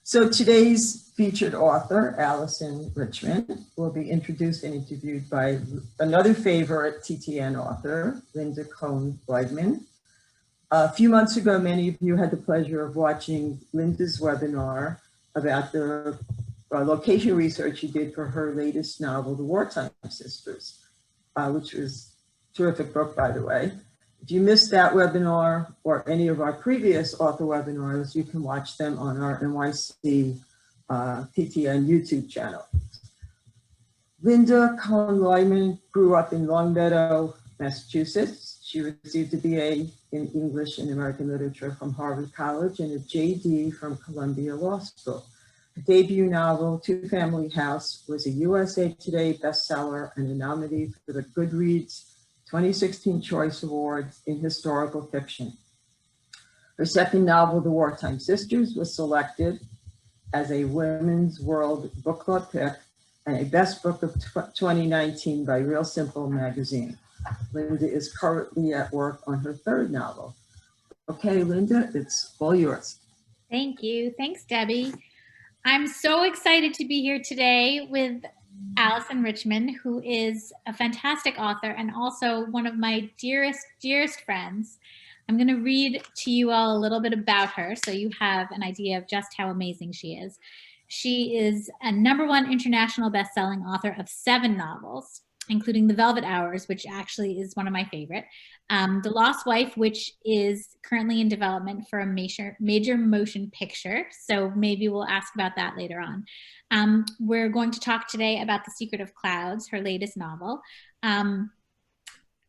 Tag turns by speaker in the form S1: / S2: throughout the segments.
S1: So today's featured author, Alyson Richman, will be introduced and interviewed by another favorite TTN author, Lynda Cohen Loigman. A few months ago, many of you had the pleasure of watching Lynda's webinar about the location research she did for her latest novel, The Wartime Sisters, which was a terrific book, by the way. If you missed that webinar or any of our previous author webinars, you can watch them on our NYC TTN YouTube channel. Lynda Cohen Loigman grew up in Longmeadow, Massachusetts. She received a BA in English and American Literature from Harvard College and a JD from Columbia Law School. Her debut novel, Two Family House, was a USA Today bestseller and a nominee for the Goodreads 2016 Choice Awards in Historical Fiction. Her second novel, The Wartime Sisters, was selected as a Women's World Book Club pick and a Best Book of 2019 by Real Simple magazine. Lynda is currently at work on her third novel. Okay, Lynda, it's all yours.
S2: Thank you. Thanks, Debbie. I'm so excited to be here today with Alyson Richman, who is a fantastic author and also one of my dearest friends. I'm going to read to you all a little bit about her so you have an idea of just how amazing she is. She is a #1 international best-selling author of 7 novels, including The Velvet Hours, which actually is one of my favorite, The Lost Wife, which is currently in development for a major motion picture. So maybe we'll ask about that later on. We're going to talk today about The Secrert of Clouds, her latest novel.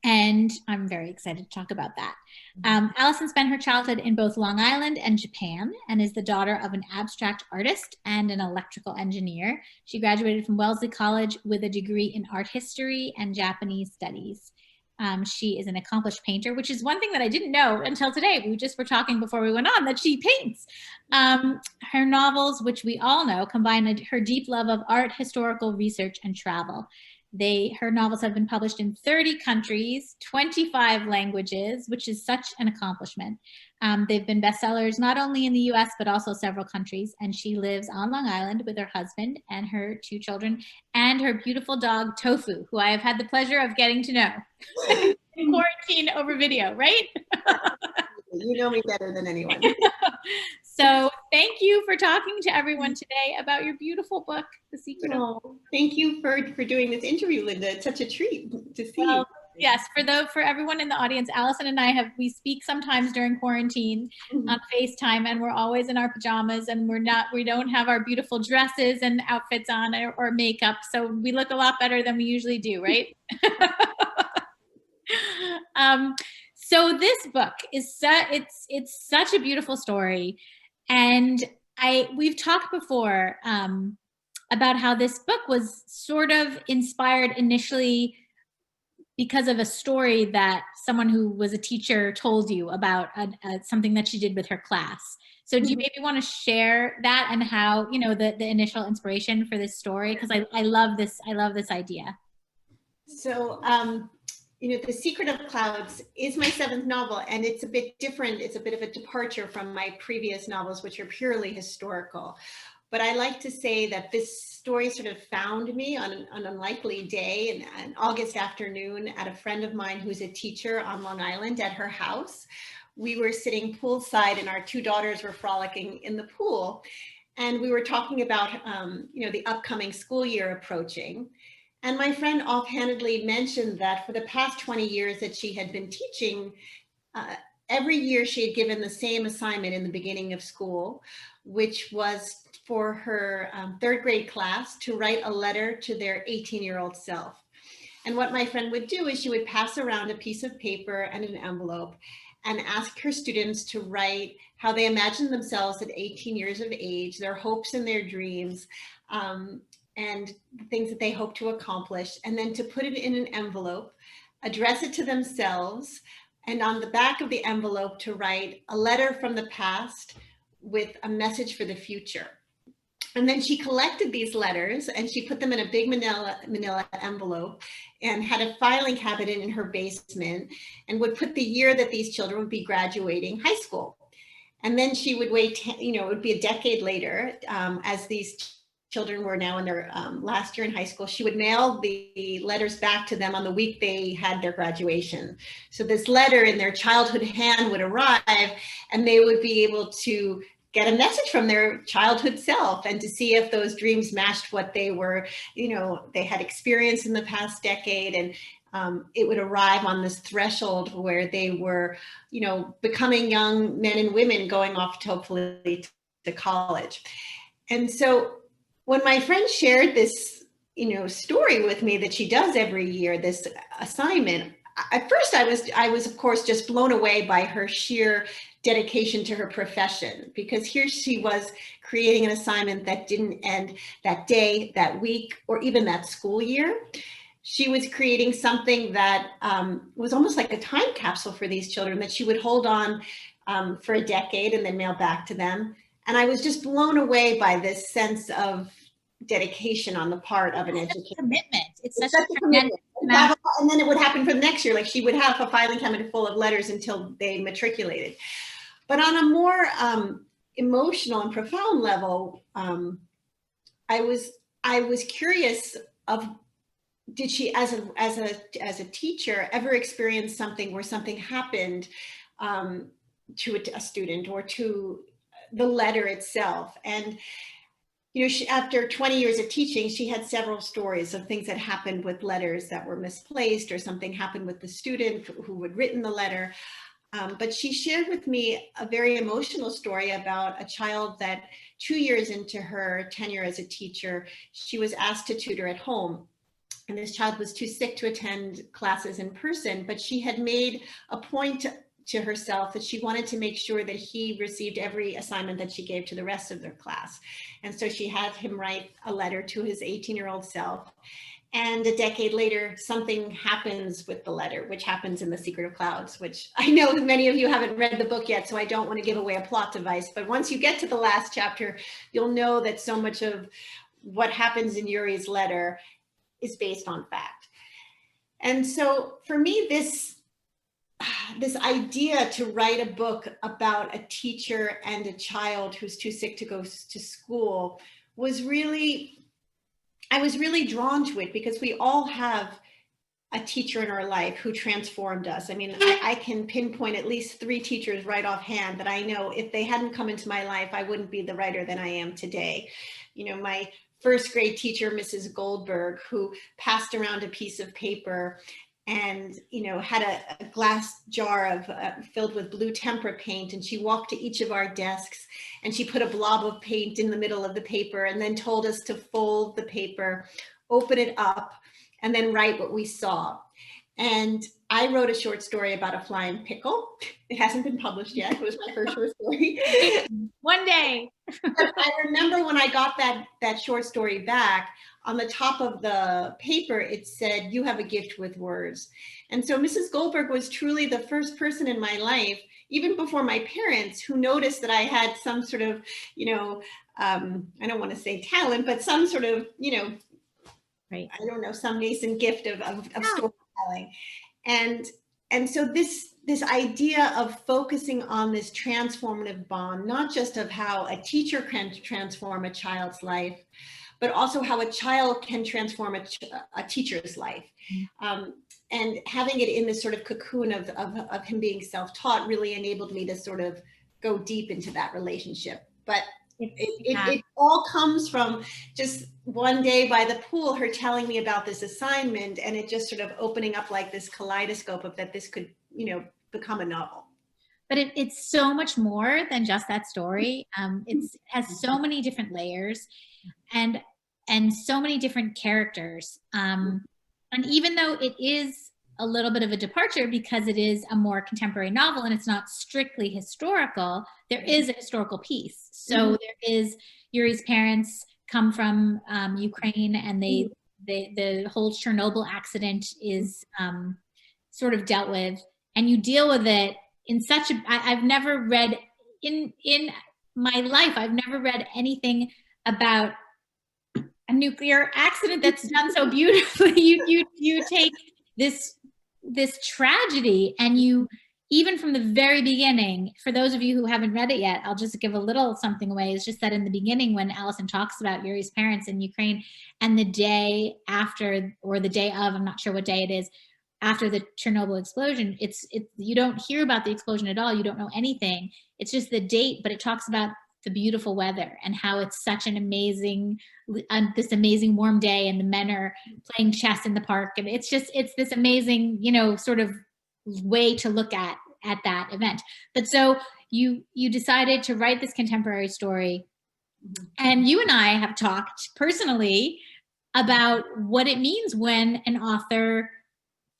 S2: And I'm very excited to talk about that. Alyson spent her childhood in both Long Island and Japan and is the daughter of an abstract artist and an electrical engineer. She graduated from Wellesley College with a degree in art history and Japanese studies. She is an accomplished painter, which is one thing that I didn't know until today. We just were talking before we went on that she paints. Her novels, which we all know, combine her deep love of art, historical research, and travel. Her novels have been published in 30 countries, 25 languages, which is such an accomplishment. They've been bestsellers not only in the US, but also several countries. And she lives on Long Island with her husband and her 2 children and her beautiful dog, Tofu, who I have had the pleasure of getting to know in quarantine over video, right?
S3: You know me better than anyone.
S2: So thank you for talking to everyone today about your beautiful book, The Secret of...
S3: Thank you for doing this interview, Lynda. It's such a treat to see you.
S2: Yes, for everyone in the audience, Alyson and I we speak sometimes during quarantine on FaceTime, and we're always in our pajamas, and we don't have our beautiful dresses and outfits on or makeup, so we look a lot better than we usually do, right? So this book is it's such a beautiful story, and we've talked before about how this book was sort of inspired initially because of a story that someone who was a teacher told you about something that she did with her class. So do you maybe want to share that and how, you know, the initial inspiration for this story? Because I love this idea.
S3: So, you know, The Secrert of Clouds is my 7th novel, and it's a bit different. It's a bit of a departure from my previous novels, which are purely historical. But I like to say that this story sort of found me on an unlikely day, an August afternoon, at a friend of mine who's a teacher on Long Island at her house. We were sitting poolside, and our 2 daughters were frolicking in the pool. And we were talking about, you know, the upcoming school year approaching. And my friend offhandedly mentioned that for the past 20 years that she had been teaching, every year she had given the same assignment in the beginning of school, which was for her 3rd grade class to write a letter to their 18-year-old self. And what my friend would do is she would pass around a piece of paper and an envelope and ask her students to write how they imagined themselves at 18 years of age, their hopes and their dreams, and the things that they hope to accomplish, and then to put it in an envelope, address it to themselves, and on the back of the envelope to write a letter from the past with a message for the future. And then she collected these letters and she put them in a big manila envelope and had a filing cabinet in her basement and would put the year that these children would be graduating high school. And then she would wait, it would be a decade later, as these children were now in their last year in high school, she would mail the letters back to them on the week they had their graduation. So this letter in their childhood hand would arrive, and they would be able to get a message from their childhood self and to see if those dreams matched what they were, they had experienced in the past decade. And it would arrive on this threshold where they were, becoming young men and women going off to hopefully to college. And so when my friend shared this, story with me that she does every year, this assignment, at first I was of course just blown away by her sheer dedication to her profession, because here she was creating an assignment that didn't end that day, that week, or even that school year. She was creating something that was almost like a time capsule for these children that she would hold on for a decade and then mail back to them. And I was just blown away by this sense of dedication on the part of an educator.
S2: Commitment. It's such a commitment.
S3: And then it would happen for the next year. Like she would have a filing cabinet full of letters until they matriculated. But on a more emotional and profound level, I was curious of, did she, as a teacher, ever experience something where something happened to a student or to the letter itself? And after 20 years of teaching, she had several stories of things that happened with letters that were misplaced, or something happened with the student who had written the letter. But she shared with me a very emotional story about a child that 2 years into her tenure as a teacher, she was asked to tutor at home. And this child was too sick to attend classes in person, but she had made a point to herself that she wanted to make sure that he received every assignment that she gave to the rest of their class. And so she had him write a letter to his 18-year-old self. And a decade later, something happens with the letter, which happens in The Secret of Clouds, which I know that many of you haven't read the book yet, so I don't want to give away a plot device. But once you get to the last chapter, you'll know that so much of what happens in Yuri's letter is based on fact. And so for me, this idea to write a book about a teacher and a child who's too sick to go to school was really, I was really drawn to it, because we all have a teacher in our life who transformed us. I mean, I can pinpoint at least 3 teachers right offhand that I know if they hadn't come into my life, I wouldn't be the writer that I am today. My first grade teacher, Mrs. Goldberg, who passed around a piece of paper and had a glass jar filled with blue tempera paint, and she walked to each of our desks and she put a blob of paint in the middle of the paper and then told us to fold the paper, open it up, and then write what we saw. And I wrote a short story about a flying pickle. It hasn't been published yet. It was my first short story.
S2: One day.
S3: But I remember when I got that short story back, on the top of the paper, it said, "You have a gift with words." And so Mrs. Goldberg was truly the first person in my life, even before my parents, who noticed that I had some sort of, I don't want to say talent, but some sort of,
S2: right.
S3: I don't know, some nascent gift of storytelling. And so this idea of focusing on this transformative bond, not just of how a teacher can transform a child's life, but also how a child can transform a teacher's life. And having it in this sort of cocoon of him being self-taught really enabled me to sort of go deep into that relationship. But it all comes from just one day by the pool, her telling me about this assignment, and it just sort of opening up like this kaleidoscope of that this could, become a novel.
S2: But it's so much more than just that story. It has so many different layers and so many different characters. And even though it is a little bit of a departure because it is a more contemporary novel and it's not strictly historical, there is a historical piece. So there is, Yuri's parents come from Ukraine, and the whole Chernobyl accident is sort of dealt with, and you deal with it in such a, I've never read in my life, I've never read anything about a nuclear accident that's done so beautifully. You take this tragedy and you even from the very beginning, for those of you who haven't read it yet, I'll just give a little something away. It's just that in the beginning, when Alyson talks about Yuri's parents in Ukraine, and the day after, or the day of, I'm not sure what day it is, after the Chernobyl explosion, you don't hear about the explosion at all. You don't know anything. It's just the date, but it talks about the beautiful weather and how it's such an amazing, this amazing warm day, and the men are playing chess in the park. And it's this amazing, you know, sort of way to look at that event. But so you decided to write this contemporary story, and you and I have talked personally about what it means when an author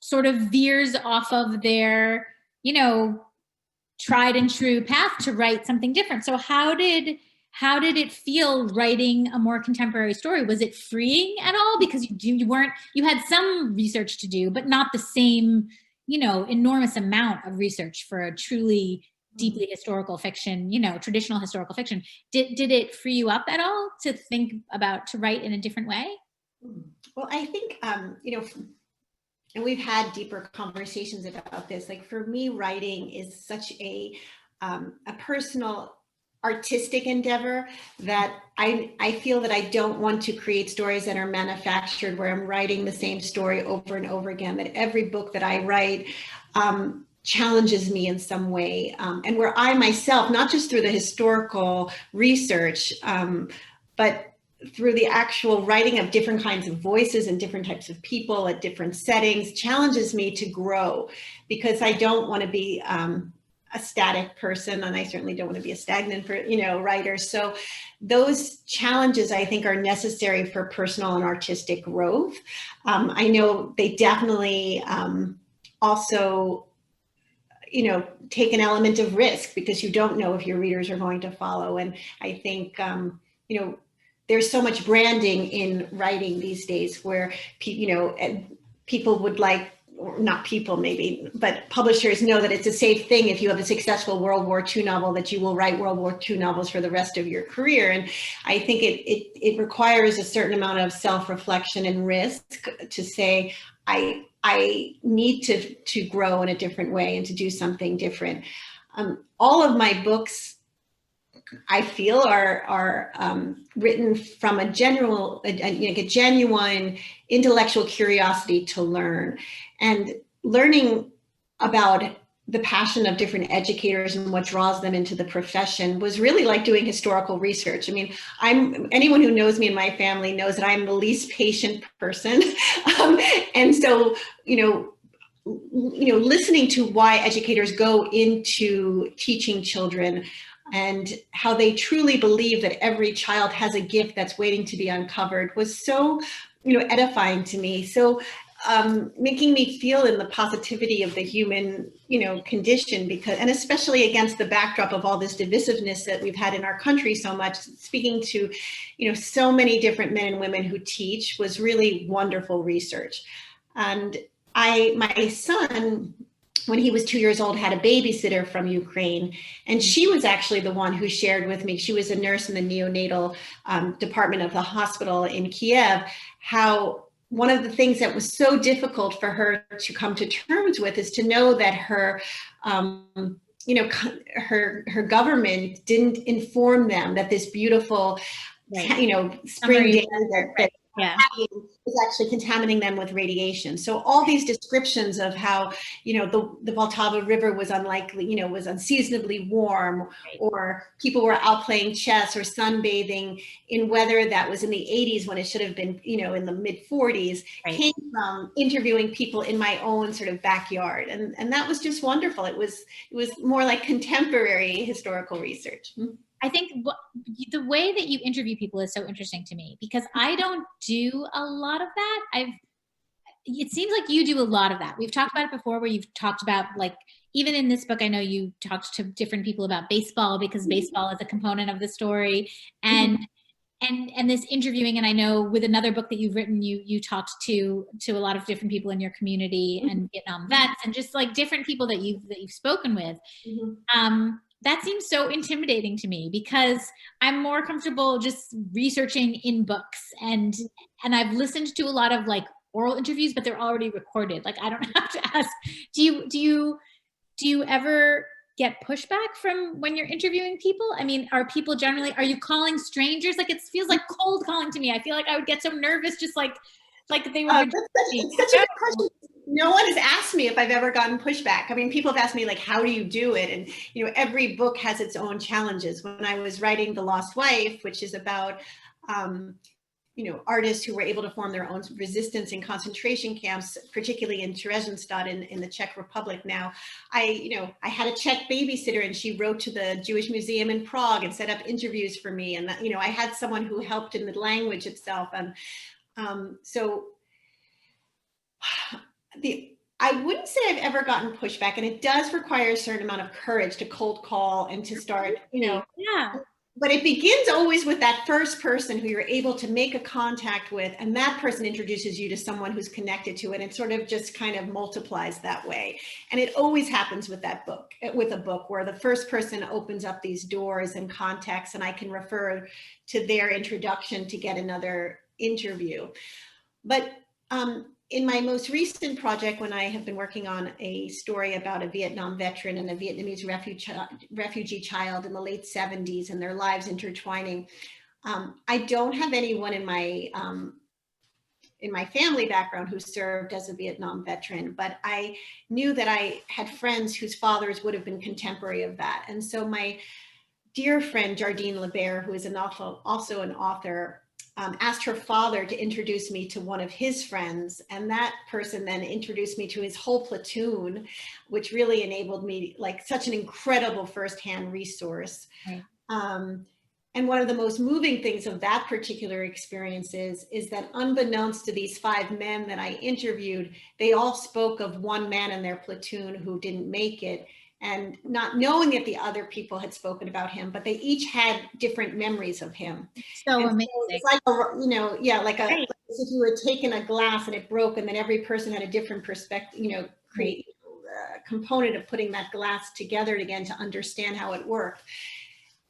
S2: sort of veers off of their, you know, tried and true path to write something different. So how did it feel writing a more contemporary story? Was it freeing at all? Because you had some research to do, but not the same, you know, enormous amount of research for a truly deeply historical fiction, you know, traditional historical fiction. Did it free you up at all to think about, to write in a different way?
S3: Well, I think, you know, and we've had deeper conversations about this. Like, for me, writing is such a personal, artistic endeavor that I feel that I don't want to create stories that are manufactured, where I'm writing the same story over and over again, that every book that I write challenges me in some way, and where I myself, not just through the historical research, but through the actual writing of different kinds of voices and different types of people at different settings, challenges me to grow, because I don't want to be a static person, and I certainly don't want to be a stagnant, writer. So those challenges, I think, are necessary for personal and artistic growth. I know they definitely also, take an element of risk, because you don't know if your readers are going to follow. And I think, there's so much branding in writing these days, where people would like, or not people maybe, but publishers know that it's a safe thing if you have a successful World War II novel, that you will write World War II novels for the rest of your career. And I think it requires a certain amount of self-reflection and risk to say, I need to grow in a different way and to do something different. All of my books, I feel, are written from a genuine intellectual curiosity to learn, and learning about the passion of different educators and what draws them into the profession was really like doing historical research. I mean, anyone who knows me and my family knows that I'm the least patient person, and so listening to why educators go into teaching children, and how they truly believe that every child has a gift that's waiting to be uncovered, was so, edifying to me. So making me feel in the positivity of the human, condition, and especially against the backdrop of all this divisiveness that we've had in our country so much, speaking to, so many different men and women who teach, was really wonderful research. And my son, when he was 2 years old, had a babysitter from Ukraine. And she was actually the one who shared with me, she was a nurse in the neonatal department of the hospital in Kiev, how one of the things that was so difficult for her to come to terms with is to know that her government didn't inform them that this beautiful, spring day that is actually contaminating them with radiation. So all these descriptions of how, the Vltava River was was unseasonably warm, or people were out playing chess or sunbathing in weather that was in the 80s when it should have been, in the mid 40s, came from interviewing people in my own sort of backyard. And that was just wonderful. It was more like contemporary historical research.
S2: I think the way that you interview people is so interesting to me, because I don't do a lot of that. It seems like you do a lot of that. We've talked about it before, where you've talked about, like, even in this book, I know you talked to different people about baseball, because baseball is a component of the story, and this interviewing. And I know with another book that you've written, you talked to a lot of different people in your community, and Vietnam vets, and just like different people that you've spoken with. That seems so intimidating to me, because I'm more comfortable just researching in books, and I've listened to a lot of like oral interviews, but they're already recorded. Like, I don't have to ask, do you do you ever get pushback from when you're interviewing people? I mean, are people generally, are you calling strangers? Like, it feels like cold calling to me. I feel like I would get so nervous, just like they were.
S3: It's such a good question. No one has asked me if I've ever gotten pushback. I mean, people have asked me, like, how do you do it? And, you know, every book has its own challenges. When I was writing The Lost Wife, which is about, you know, artists who were able to form their own resistance in concentration camps, particularly in Theresienstadt in the Czech Republic now. I had a Czech babysitter, and she wrote to the Jewish Museum in Prague and set up interviews for me. And, you know, I had someone who helped in the language itself. And so I wouldn't say I've ever gotten pushback, and it does require a certain amount of courage to cold call and to start, you know.
S2: Yeah.
S3: But it begins always with that first person who you're able to make a contact with, and that person introduces you to someone who's connected to it, and sort of just kind of multiplies that way. And it always happens with that book, with a book, where the first person opens up these doors and contacts, and I can refer to their introduction to get another interview. But in my most recent project, when I have been working on a story about a Vietnam veteran and a Vietnamese refugee child in the late 70s and their lives intertwining, I don't have anyone in my family background who served as a Vietnam veteran, but I knew that I had friends whose fathers would have been contemporary of that. And so my dear friend, Jardine Lebert, who is also an author, asked her father to introduce me to one of his friends, and that person then introduced me to his whole platoon, which really enabled me, like, such an incredible firsthand resource.
S2: Right.
S3: And one of the most moving things of that particular experience is that, unbeknownst to these 5 men that I interviewed, they all spoke of one man in their platoon who didn't make it, and not knowing that the other people had spoken about him, but they each had different memories of him.
S2: So
S3: and
S2: amazing.
S3: So it's like, you know, yeah, like like if you were taking a glass and it broke, and then every person had a different perspective, you know, create a component of putting that glass together again to understand how it worked.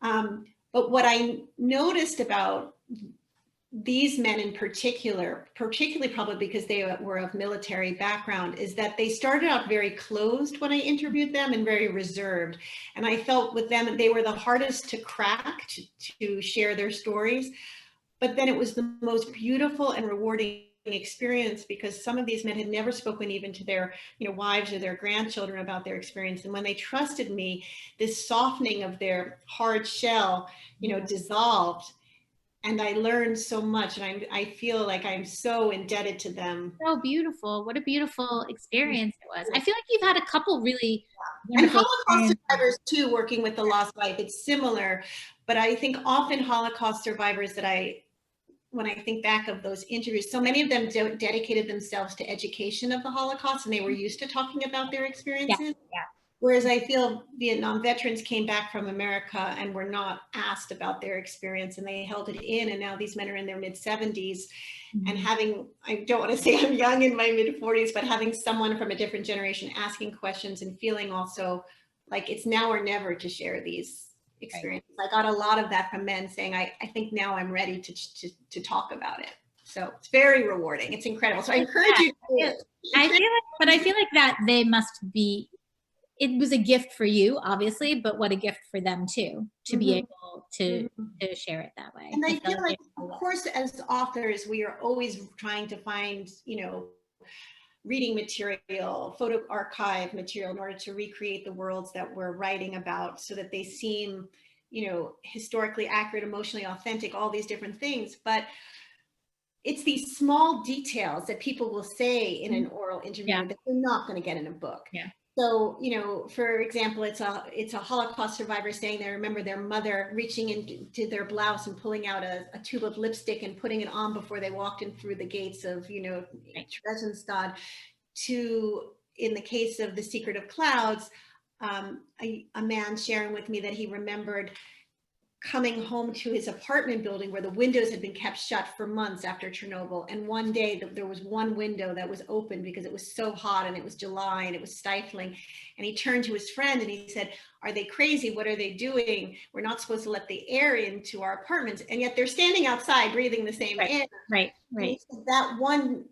S3: But what I noticed about these men in particular, particularly probably because they were of military background, is that they started out very closed when I interviewed them and very reserved. And I felt with them, they were the hardest to crack to share their stories. But then it was the most beautiful and rewarding experience, because some of these men had never spoken even to their, you know, wives or their grandchildren about their experience. And when they trusted me, this softening of their hard shell, you know, dissolved. And I learned so much, and I feel like I'm so indebted to them.
S2: So beautiful. What a beautiful experience it was. I feel like you've had a couple really
S3: and Holocaust survivors too, working with The Lost Wife. It's similar, but I think often Holocaust survivors when I think back of those interviews, so many of them dedicated themselves to education of the Holocaust, and they were used to talking about their experiences.
S2: Yeah.
S3: Whereas I feel Vietnam veterans came back from America and were not asked about their experience, and they held it in. And now these men are in their mid-70s, and having, I don't want to say I'm young in my mid-40s, but having someone from a different generation asking questions and feeling also like it's now or never to share these experiences. Right. I got a lot of that from men saying, I think now I'm ready to talk about it. So it's very rewarding. It's incredible. So I encourage you to do it.
S2: I feel like that they must be, it was a gift for you, obviously, but what a gift for them too, to be able to share it that way.
S3: And I feel like, of course, as authors, we are always trying to find, you know, reading material, photo archive material in order to recreate the worlds that we're writing about, so that they seem, you know, historically accurate, emotionally authentic, all these different things. But it's these small details that people will say in an oral interview that they're not going to get in a book.
S2: Yeah.
S3: So, you know, for example, it's a Holocaust survivor saying they remember their mother reaching into their blouse and pulling out a tube of lipstick and putting it on before they walked in through the gates of, you know, Theresienstadt, to, in the case of The Secrert of Clouds, a man sharing with me that he remembered coming home to his apartment building where the windows had been kept shut for months after Chernobyl. And one day there was one window that was open because it was so hot and it was July and it was stifling. And he turned to his friend and he said, "Are they crazy? What are they doing? We're not supposed to let the air into our apartments." And yet they're standing outside breathing the same air.
S2: Right.
S3: That one,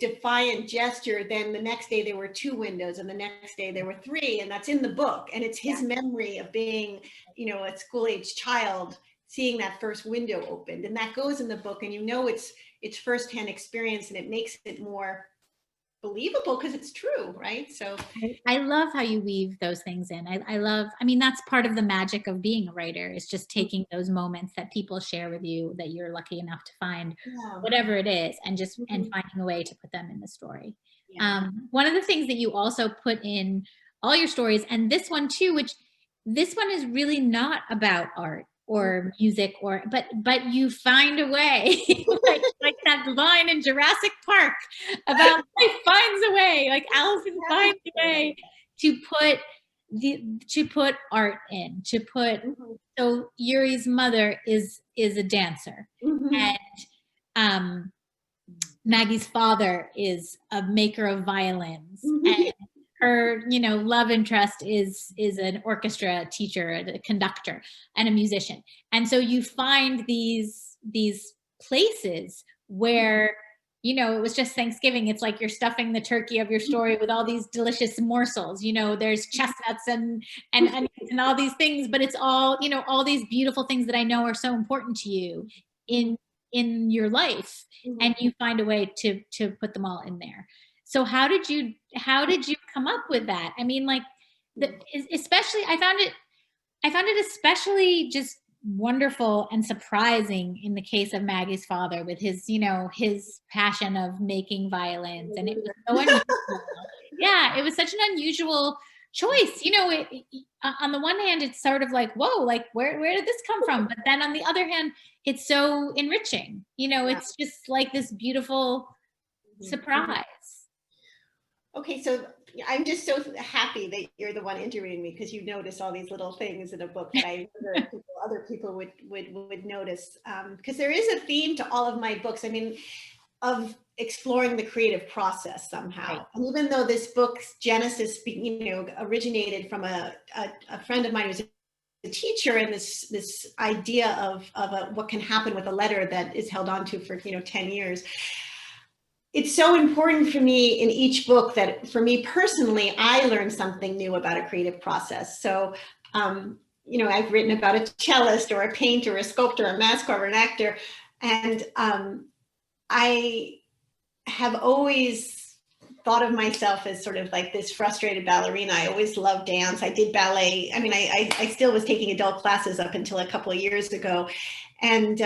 S3: defiant gesture, then the next day there were 2 windows and the next day there were 3, and that's in the book. And it's his memory of being, a school-age child, seeing that first window opened, and that goes in the book, and it's firsthand experience, and it makes it more believable because it's true, right? So
S2: I love how you weave those things in. I mean, that's part of the magic of being a writer, is just taking those moments that people share with you that you're lucky enough to find, whatever it is, and just and finding a way to put them in the story. One of the things that you also put in all your stories, and this one too, which this one is really not about art or music, but you find a way, like that line in Jurassic Park about life finds a way, like Alyson finds a way to put art in, so Yuri's mother is a dancer, and Maggie's father is a maker of violins, and her, love interest is an orchestra teacher, a conductor, and a musician. And so you find these places where, it was just Thanksgiving. It's like you're stuffing the turkey of your story with all these delicious morsels. There's chestnuts and onions and all these things, but it's all, all these beautiful things that I know are so important to you in your life, and you find a way to put them all in there. So how did you come up with that? I mean, like, especially I found it especially just wonderful and surprising in the case of Maggie's father, with his, his passion of making violins, and it was so unusual. Yeah, it was such an unusual choice. On the one hand, it's sort of like, whoa, like where did this come from? But then on the other hand, it's so enriching. It's just like this beautiful surprise.
S3: Okay, so I'm just so happy that you're the one interviewing me, because you notice all these little things in a book that other people would notice. Because there is a theme to all of my books. I mean, of exploring the creative process somehow. Right. And even though this book's genesis, originated from a friend of mine who's a teacher, and this idea of what can happen with a letter that is held on to for 10 years. It's so important for me in each book that, for me personally, I learn something new about a creative process. So, I've written about a cellist or a painter, a sculptor, a mask carver, an actor, and I have always thought of myself as sort of like this frustrated ballerina. I always loved dance. I did ballet. I mean, I still was taking adult classes up until a couple of years ago, and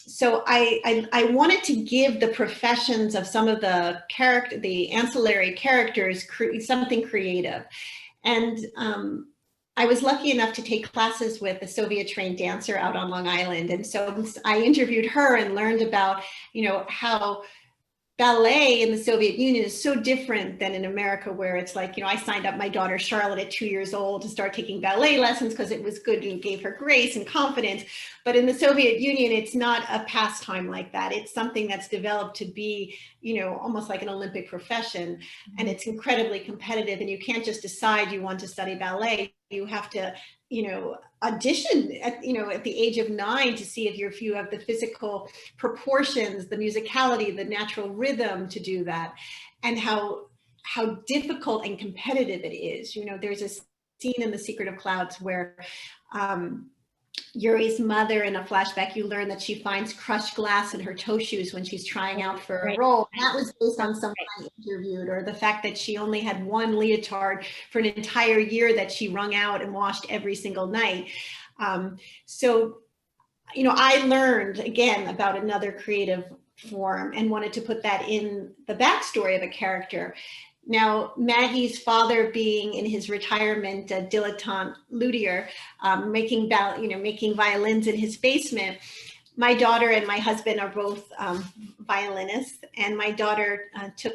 S3: so I wanted to give the professions of some of the ancillary characters, something creative. And I was lucky enough to take classes with a Soviet trained dancer out on Long Island. And so I interviewed her and learned about, how ballet in the Soviet Union is so different than in America, where it's like, I signed up my daughter Charlotte at 2 years old to start taking ballet lessons because it was good and gave her grace and confidence. But in the Soviet Union, it's not a pastime like that. It's something that's developed to be, almost like an Olympic profession. And it's incredibly competitive. And you can't just decide you want to study ballet. You have to, audition at the age of 9 to see if you have the physical proportions, the musicality, the natural rhythm to do that, and how difficult and competitive it is. There's a scene in The Secret of Clouds where Yuri's mother, in a flashback, you learn that she finds crushed glass in her toe shoes when she's trying out for a role. That was based on someone I interviewed, or the fact that she only had one leotard for an entire year that she wrung out and washed every single night. So, I learned again about another creative form and wanted to put that in the backstory of a character. Now, Maggie's father, being in his retirement a dilettante luthier, making violins in his basement. My daughter and my husband are both violinists, and my daughter took,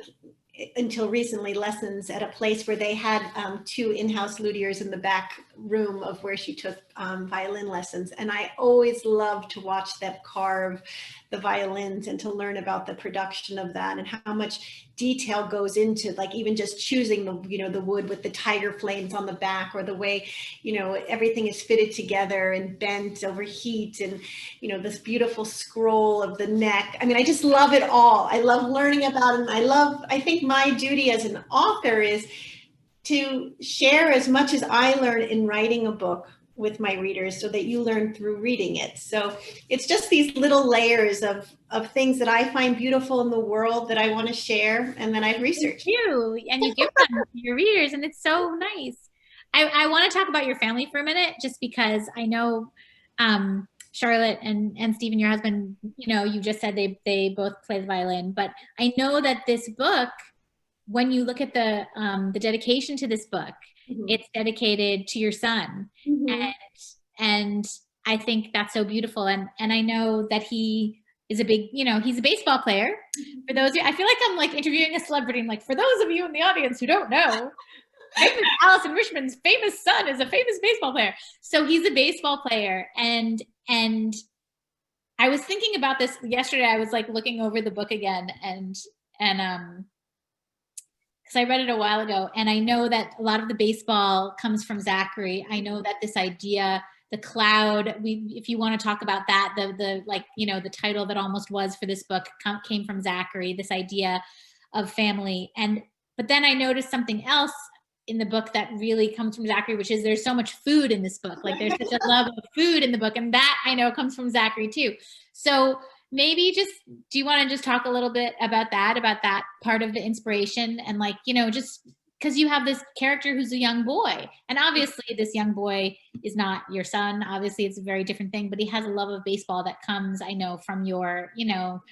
S3: until recently, lessons at a place where they had 2 in-house luthiers in the back room of where she took violin lessons. And I always loved to watch them carve the violins and to learn about the production of that and how much detail goes into, like, even just choosing the, you know, the wood with the tiger flames on the back, or the way, you know, everything is fitted together and bent over heat, and, you know, this beautiful scroll of the neck. I mean, I just love it all. I love learning about it. And I think my duty as an author is to share as much as I learn in writing a book with my readers, so that you learn through reading it. So it's just these little layers of things that I find beautiful in the world that I want to share, and then I've researched.
S2: And you give them to your readers, and it's so nice. I want to talk about your family for a minute, just because I know Charlotte and Stephen, your husband, you know, you just said they both play the violin, but I know that this book, when you look at the dedication to this book, it's dedicated to your son. And I think that's so beautiful. And I know that he is a big, you know, he's a baseball player. For those of you, I feel like I'm like interviewing a celebrity. I'm like, for those of you in the audience who don't know, Alyson Richman's famous son is a famous baseball player. So he's a baseball player. And I was thinking about this yesterday. I was like looking over the book again, and because I read it a while ago, and I know that a lot of the baseball comes from Zachary. I know that this idea, the cloud, if you want to talk about that, the like, you know, the title that almost was for this book came from Zachary, this idea of family. But then I noticed something else in the book that really comes from Zachary, which is there's so much food in this book. Like, there's such a love of food in the book, and that I know comes from Zachary too. So maybe do you want to just talk a little bit about that part of the inspiration, and, like, you know, just because you have this character who's a young boy, and obviously this young boy is not your son. Obviously it's a very different thing, but he has a love of baseball that comes, I know, from your, you know,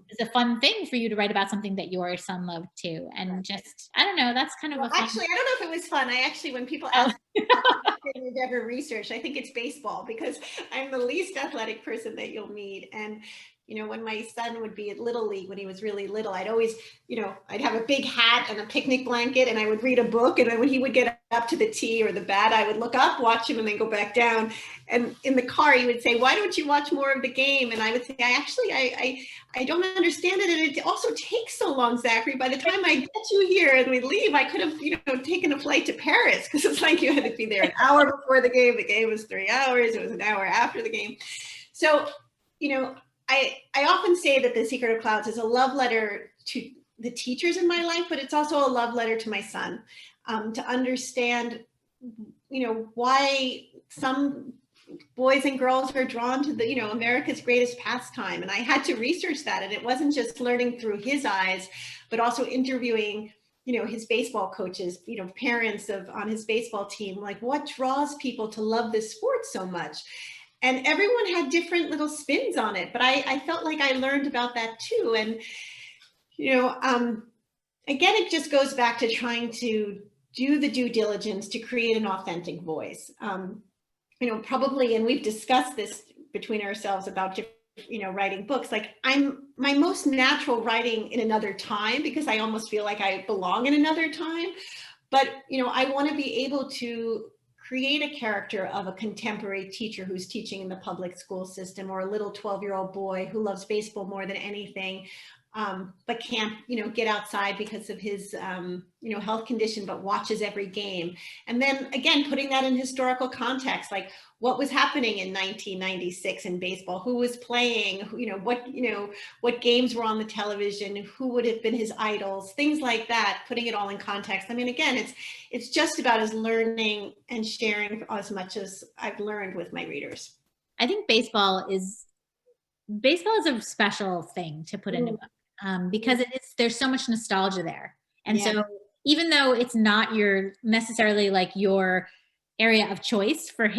S2: it's a fun thing for you to write about something that your son loved too. And just, I don't know, that's kind of a fun.
S3: Actually, I don't know if it was fun. When people ask what you've ever researched, I think it's baseball, because I'm the least athletic person that you'll meet. And, you know, when my son would be at Little League, when he was really little, I'd always, you know, I'd have a big hat and a picnic blanket, and I would read a book. And then when he would get up to the tee or the bat, I would look up, watch him, and then go back down. And in the car, he would say, "Why don't you watch more of the game?" And I would say, I don't understand it. And it also takes so long, Zachary. By the time I get you here and we leave, I could have, you know, taken a flight to Paris, because it's like you had to be there an hour before the game. The game was 3 hours. It was an hour after the game. So, you know, I often say that The Secret of Clouds is a love letter to the teachers in my life, but it's also a love letter to my son, to understand, you know, why some boys and girls are drawn to the, you know, America's greatest pastime. And I had to research that. And it wasn't just learning through his eyes, but also interviewing, you know, his baseball coaches, you know, parents on his baseball team, like, what draws people to love this sport so much? And everyone had different little spins on it, but I felt like I learned about that too. And, you know, again, it just goes back to trying to do the due diligence to create an authentic voice. You know, probably, and we've discussed this between ourselves about, you know, writing books. Like, I'm my most natural writing in another time, because I almost feel like I belong in another time. But, you know, I want to be able to create a character of a contemporary teacher who's teaching in the public school system, or a little 12-year-old boy who loves baseball more than anything, but can't, you know, get outside because of his, you know, health condition, but watches every game. And then again, putting that in historical context, like, what was happening in 1996 in baseball, who was playing, you know, what games were on the television, who would have been his idols, things like that, putting it all in context. I mean, again, it's just about as learning and sharing as much as I've learned with my readers.
S2: I think baseball is a special thing to put in a book, because there's so much nostalgia there. And so even though it's not necessarily like your area of choice for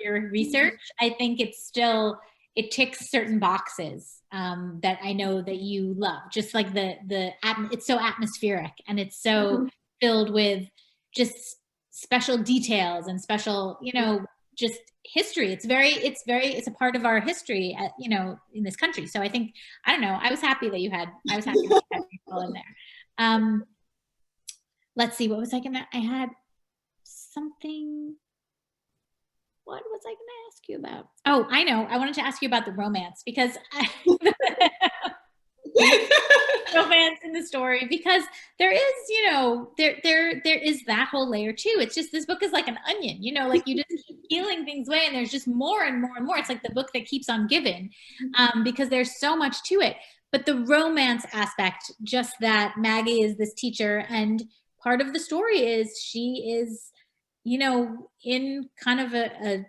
S2: your research, I think it ticks certain boxes that I know that you love. Just like it's so atmospheric, and it's so filled with just special details and special, you know, just history. It's a part of our history, you know, in this country. So I think, I don't know, I was happy that you had people in there. Let's see, what was I had something. what was I going to ask you about? Oh, I know. I wanted to ask you about the romance because romance in the story, because there is, you know, there is that whole layer too. It's just, this book is like an onion, you know, like you just keep peeling things away and there's just more and more and more. It's like the book that keeps on giving, because there's so much to it. But the romance aspect, just that Maggie is this teacher, and part of the story is she is, you know, in kind of a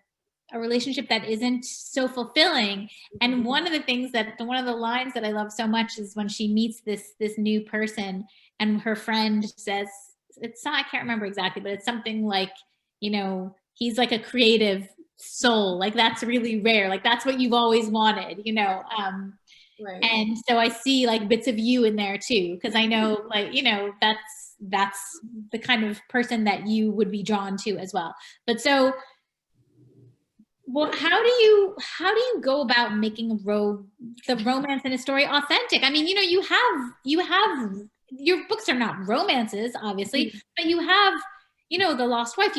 S2: relationship that isn't so fulfilling. And one of the things that, one of the lines that I love so much is when she meets this new person and her friend says, it's not, I can't remember exactly, but it's something like, you know, he's like a creative soul. Like that's really rare. Like that's what you've always wanted, you know?
S3: Right.
S2: And so I see like bits of you in there too. Cause I know, like, you know, that's the kind of person that you would be drawn to as well. But so, well, how do you go about making the romance in a story authentic? I mean, you know, you have your books are not romances, obviously, but you have, you know, The Lost Wife.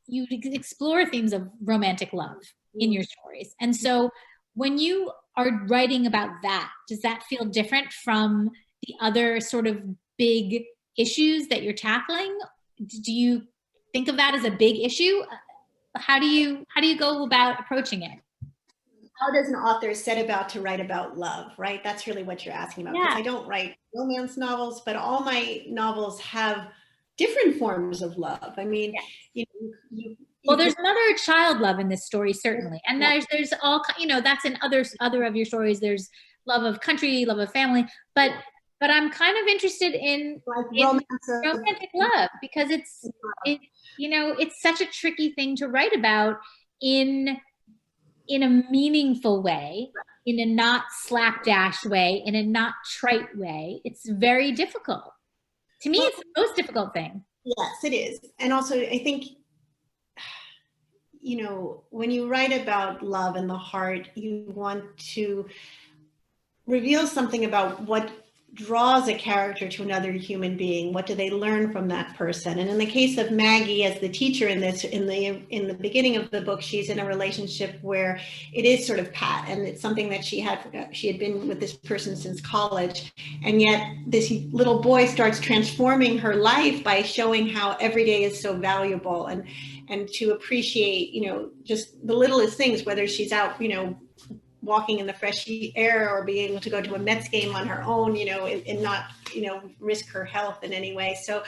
S2: You explore themes of romantic love in your stories, and so when you are writing about that, does that feel different from the other sort of big issues that you're tackling? Do you think of that as a big issue? How do you go about approaching it?
S3: How does an author set about to write about love, right? That's really what you're asking about. Because I don't write romance novels, but all my novels have different forms of love. I mean, you know,
S2: well, there's another child love in this story, certainly. And there's all, you know, that's in other of your stories. There's love of country, love of family, but I'm kind of interested in romantic love, because it, you know, it's such a tricky thing to write about in a meaningful way, in a not slapdash way, in a not trite way. It's very difficult. To me, it's the most difficult thing.
S3: Yes, it is. And also, I think, you know, when you write about love and the heart, you want to reveal something about what draws a character to another human being. What do they learn from that person? And in the case of Maggie as the teacher in this, in the beginning of the book, she's in a relationship where it is sort of pat, and it's something that she had been with this person since college, and yet this little boy starts transforming her life by showing how every day is so valuable, and to appreciate, you know, just the littlest things, whether she's out, you know, walking in the fresh air or being able to go to a Mets game on her own, you know, and not, you know, risk her health in any way. So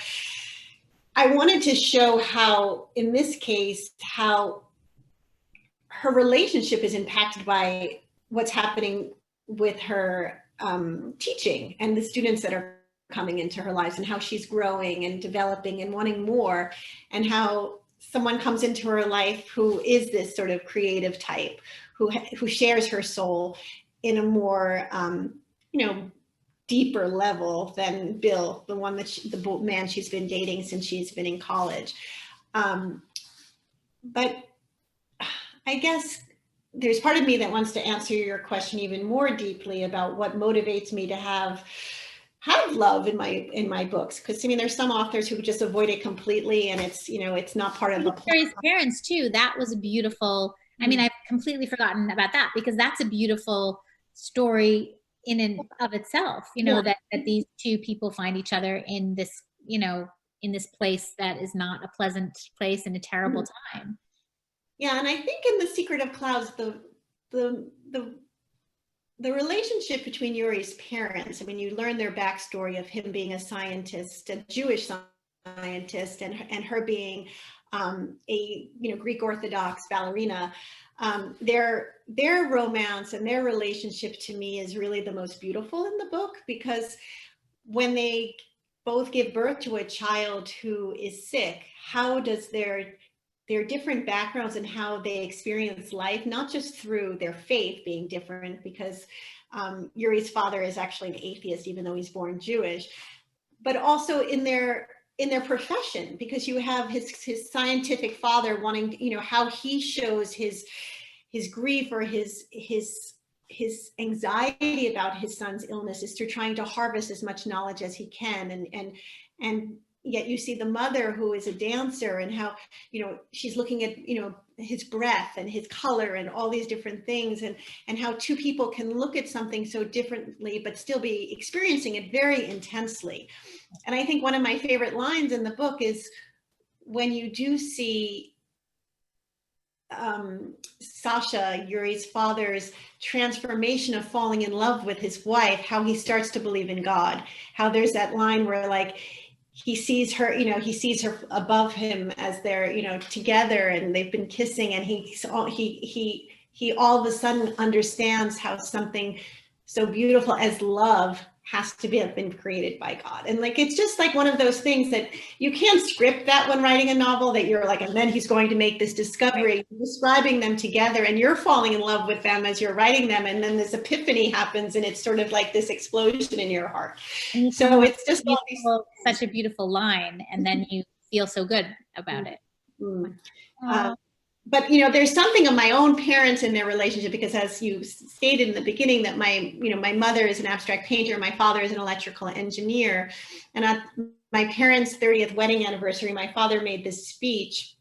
S3: I wanted to show how, in this case, how her relationship is impacted by what's happening with her teaching and the students that are coming into her lives, and how she's growing and developing and wanting more, and how someone comes into her life who is this sort of creative type, who shares her soul in a more, you know, deeper level than Bill, the one that the man she's been dating since she's been in college. But I guess there's part of me that wants to answer your question even more deeply about what motivates me to have love in my books, because I mean, there's some authors who just avoid it completely, and it's, you know, it's not part of the
S2: Carrie's parents too. That was a beautiful, I mean, I've completely forgotten about that, because that's a beautiful story in and of itself, you know, that these two people find each other in this, you know, in this place that is not a pleasant place and a terrible time.
S3: Yeah, and I think in The Secret of Clouds, the relationship between Yuri's parents, I mean, you learn their backstory of him being a scientist, a Jewish scientist, and her being a, you know, Greek Orthodox ballerina. Their romance and their relationship to me is really the most beautiful in the book, because when they both give birth to a child who is sick, how does their different backgrounds and how they experience life, not just through their faith being different, because Yuri's father is actually an atheist, even though he's born Jewish, but also in their profession, because you have his scientific father wanting, you know, how he shows his grief or his anxiety about his son's illness is through trying to harvest as much knowledge as he can, and yet you see the mother who is a dancer, and how, you know, she's looking at, you know, his breath and his color and all these different things, and how two people can look at something so differently but still be experiencing it very intensely. And I think one of my favorite lines in the book is when you do see Sasha, Yuri's father's transformation of falling in love with his wife, how he starts to believe in God, how there's that line where like he sees her, he sees her above him as they're, together and they've been kissing, and he all of a sudden understands how something so beautiful as love has to have been created by God. And like, it's just like one of those things that you can't script that when writing a novel, that you're like, and then he's going to make this discovery, describing them together, and you're falling in love with them as you're writing them. And then this epiphany happens, and it's sort of like this explosion in your heart. So it's just
S2: such a beautiful line, and then you feel so good about it.
S3: But, there's something of my own parents in their relationship, because as you stated in the beginning, that my mother is an abstract painter, my father is an electrical engineer. And at my parents' 30th wedding anniversary, my father made this speech.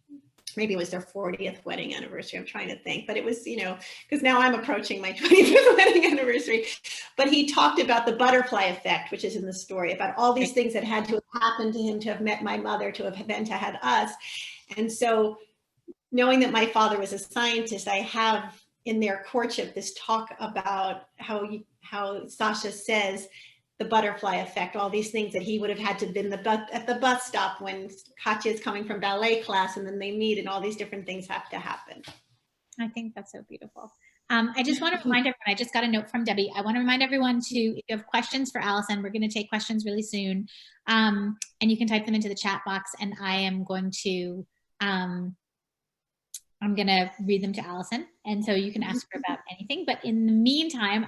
S3: Maybe it was their 40th wedding anniversary. I'm trying to think, but it was, because now I'm approaching my 25th wedding anniversary. But he talked about the butterfly effect, which is in the story, about all these things that had to have happened to him to have met my mother, to have then to had us. And so, knowing that my father was a scientist, I have in their courtship this talk about how Sasha says the butterfly effect, all these things that he would have had to have been at the bus stop when Katya is coming from ballet class, and then they meet, and all these different things have to happen.
S2: I think that's so beautiful. I just want to remind everyone, I just got a note from Debbie. I want to remind everyone to, if you have questions for Alyson, we're going to take questions really soon. And you can type them into the chat box, and I am going to, I'm going to read them to Alyson, and so you can ask her about anything. But in the meantime,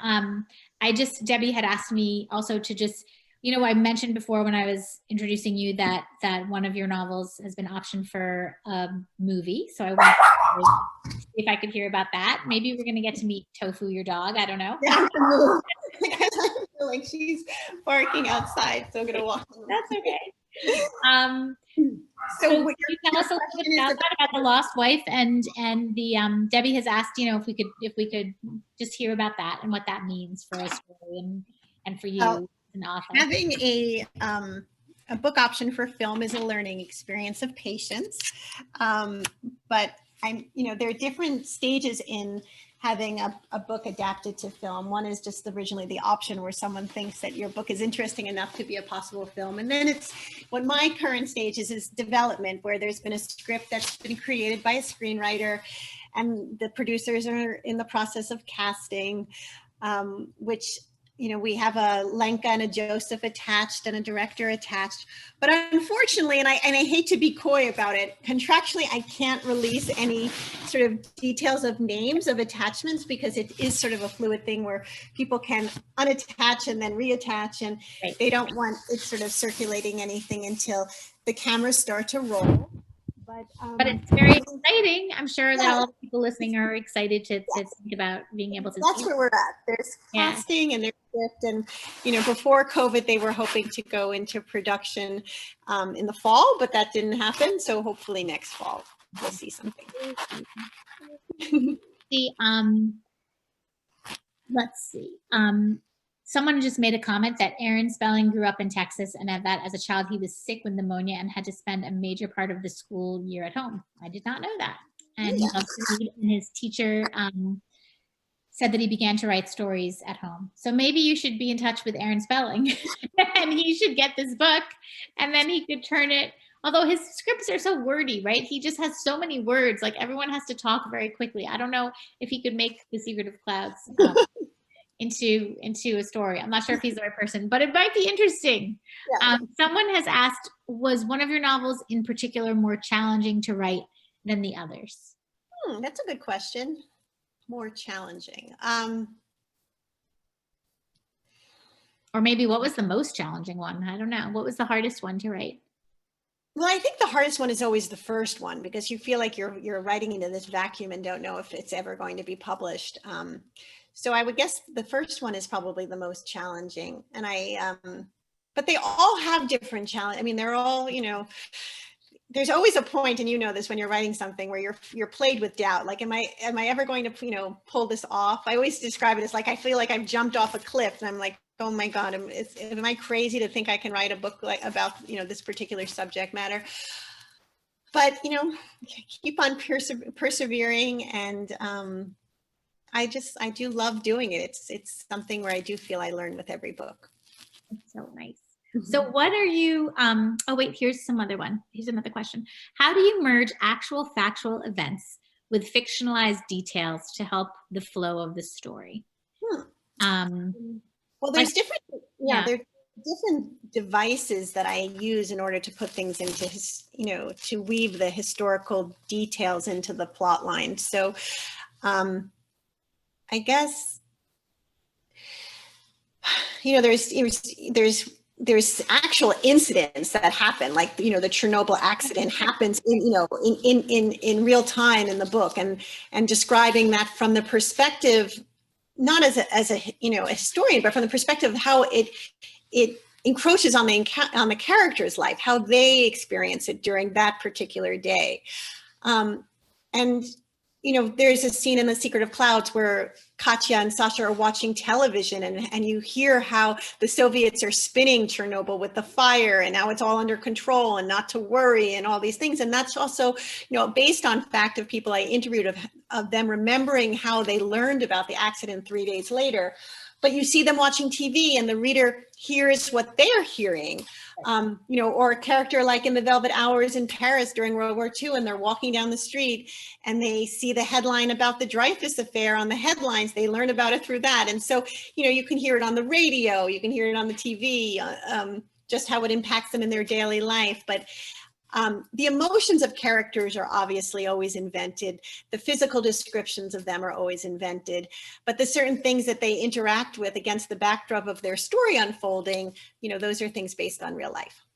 S2: Debbie had asked me also to just, I mentioned before when I was introducing you that one of your novels has been optioned for a movie. So I wanted to see if I could hear about that. Maybe we're going to get to meet Tofu, your dog. I don't know.
S3: Yeah, I feel like she's barking outside, so I'm going to walk.
S2: That's okay. So can you tell us a little bit about the lost wife, and the Debbie has asked, if we could just hear about that and what that means for a story and for you as an author.
S3: Having a book option for film is a learning experience of patience, but there are different stages in having a book adapted to film. One is just originally the option where someone thinks that your book is interesting enough to be a possible film. And then it's what my current stage is development, where there's been a script that's been created by a screenwriter, and the producers are in the process of casting, which, we have a Lenka and a Joseph attached and a director attached. But unfortunately, and I hate to be coy about it, contractually, I can't release any sort of details of names of attachments, because it is sort of a fluid thing where people can unattach and then reattach, and they don't want it sort of circulating anything until the cameras start to roll.
S2: But it's very exciting. I'm sure that all the people listening are excited to think about being able to.
S3: That's where we're at. There's casting and there's script, and before COVID, they were hoping to go into production in the fall, but that didn't happen. So hopefully next fall we'll see something.
S2: Let's see. Someone just made a comment that Aaron Spelling grew up in Texas, and that as a child he was sick with pneumonia and had to spend a major part of the school year at home. I did not know that. And he loved to read, and his teacher said that he began to write stories at home. So maybe you should be in touch with Aaron Spelling and he should get this book, and then he could turn it, although his scripts are so wordy, right? He just has so many words, like everyone has to talk very quickly. I don't know if he could make The Secret of Clouds into a story. I'm not sure if he's the right person, but it might be interesting. Yeah. Someone has asked, was one of your novels in particular more challenging to write than the others?
S3: That's a good question. More challenging.
S2: Or maybe what was the most challenging one? I don't know. What was the hardest one to write?
S3: Well, I think the hardest one is always the first one, because you feel like you're writing into this vacuum and don't know if it's ever going to be published. So I would guess the first one is probably the most challenging. And but they all have different challenge. I mean, they're all, there's always a point, and you know this when you're writing something, where you're plagued with doubt. Like, am I ever going to, pull this off? I always describe it as like, I feel like I've jumped off a cliff, and I'm like, oh my God, am I crazy to think I can write a book like about, this particular subject matter? But, keep on persevering. And I do love doing it. It's something where I do feel I learn with every book.
S2: That's so nice. So what are you, oh wait, here's some other one. Here's another question. How do you merge actual factual events with fictionalized details to help the flow of the story?
S3: Well, there's there's different devices that I use in order to put things into to weave the historical details into the plot line. So I guess, there's actual incidents that happen, like, the Chernobyl accident happens in real time in the book, and describing that from the perspective, not as a historian, but from the perspective of how it encroaches on the character's life, how they experience it during that particular day. And there's a scene in The Secret of Clouds where Katya and Sasha are watching television, and you hear how the Soviets are spinning Chernobyl with the fire, and now it's all under control and not to worry and all these things. And that's also, based on fact of people I interviewed of them remembering how they learned about the accident 3 days later. But you see them watching TV, and the reader hears what they're hearing. Or a character like in The Velvet Hours in Paris during World War II, and they're walking down the street and they see the headline about the Dreyfus affair on the headlines. They learn about it through that. And so, you can hear it on the radio, you can hear it on the TV, just how it impacts them in their daily life. But the emotions of characters are obviously always invented. The physical descriptions of them are always invented, but the certain things that they interact with against the backdrop of their story unfolding, those are things based on real life.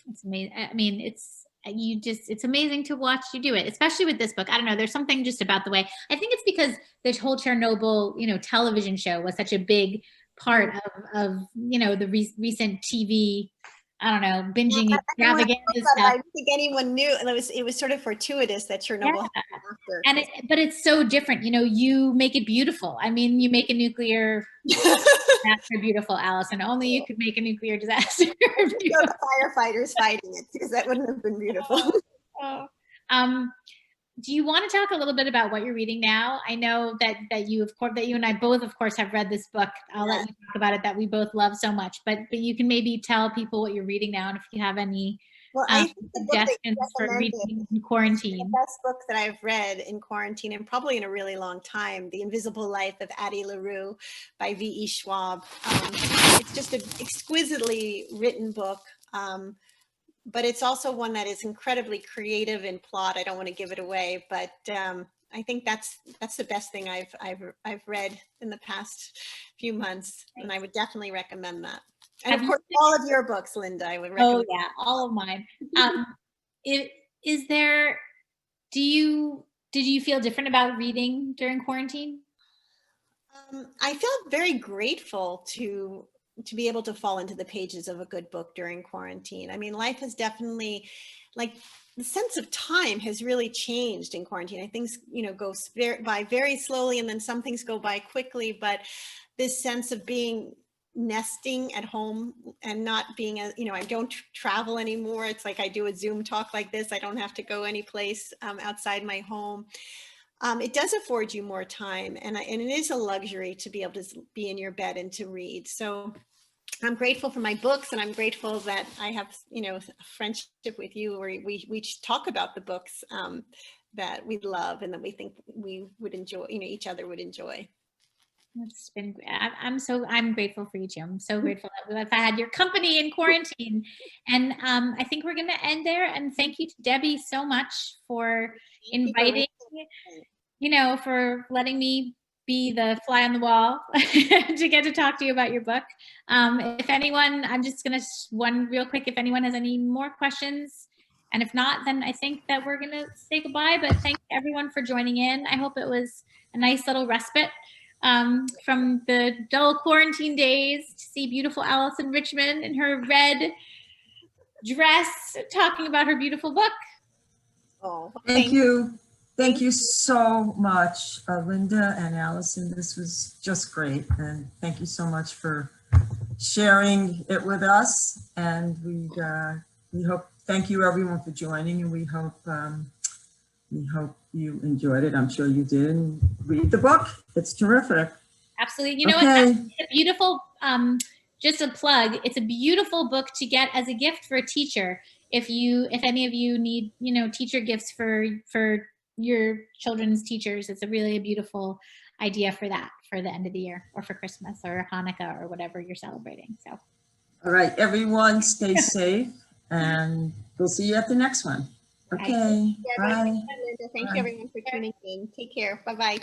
S2: It's amazing. I mean, it's amazing to watch you do it, especially with this book. I don't know, there's something just about the way, I think it's because this whole Chernobyl, television show was such a big part of the recent TV, I don't know, binging extravaganza stuff.
S3: I don't think anyone knew. It was sort of fortuitous that Chernobyl happened after.
S2: But it's so different. You make it beautiful. I mean, you make a nuclear disaster beautiful, Alyson. Only you could make a nuclear disaster beautiful.
S3: The firefighters fighting it, because that wouldn't have been beautiful.
S2: Do you want to talk a little bit about what you're reading now? I know that you and I both, of course, have read this book. I'll let you talk about it, that we both love so much. But you can maybe tell people what you're reading now, and if you have any suggestions for reading in quarantine.
S3: The best book that I've read in quarantine, and probably in a really long time, The Invisible Life of Addie LaRue by V.E. Schwab. It's just an exquisitely written book. But it's also one that is incredibly creative in plot. I don't want to give it away, but I think that's the best thing I've read in the past few months, and I would definitely recommend that. And of course, all of your books, Lynda, I would recommend.
S2: Oh yeah, all of mine. Did you feel different about reading during quarantine?
S3: I felt very grateful to be able to fall into the pages of a good book during quarantine. I mean, life has definitely, the sense of time has really changed in quarantine. Things, go by very slowly, and then some things go by quickly, but this sense of nesting at home and not being I don't travel anymore. It's like I do a Zoom talk like this. I don't have to go any place outside my home. It does afford you more time, and it is a luxury to be able to be in your bed and to read. So I'm grateful for my books, and I'm grateful that I have, a friendship with you where we talk about the books that we love and that we think we would enjoy, each other would enjoy.
S2: It's been great. I'm grateful for you too. I'm so grateful that I had your company in quarantine. And I think we're going to end there. And thank you to Debbie so much for inviting, for letting me be the fly on the wall to get to talk to you about your book. If anyone, I'm just going to one real quick, if anyone has any more questions, and if not, then I think that we're going to say goodbye. But thank everyone for joining in. I hope it was a nice little respite from the dull quarantine days to see beautiful Alyson Richman in her red dress talking about her beautiful book.
S3: Oh,
S1: Thank you. Thank you so much, Lynda and Alyson. This was just great. And thank you so much for sharing it with us. And we hope, thank you everyone for joining, and we hope you enjoyed it. I'm sure you did. And read the book. It's terrific.
S2: Absolutely. You know what? It's a beautiful, just a plug. It's a beautiful book to get as a gift for a teacher. If any of you need, teacher gifts for your children's teachers, it's a really beautiful idea for that, for the end of the year or for Christmas or Hanukkah or whatever you're celebrating. So,
S1: all right, everyone, stay safe, and we'll see you at the next one. Okay, bye.
S3: Thank you everyone for tuning in. Take care. Bye-bye.